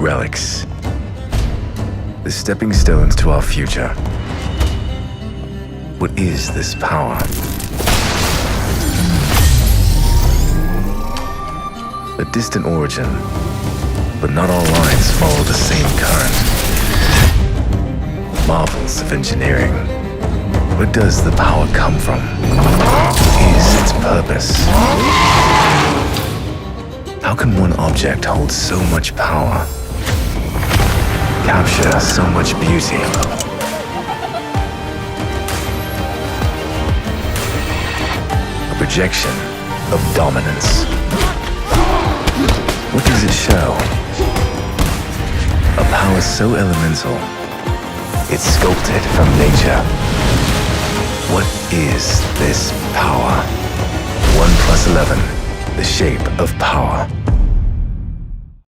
relics. The stepping stones to our future. What is this power? A distant origin, but not all lines follow the same current. Marvels of engineering. Where does the power come from? What is its purpose? How can one object hold so much power? Capture so much beauty? A projection of dominance. What does it show? A power so elemental, it's sculpted from nature. What is this power? OnePlus 11, the shape of power.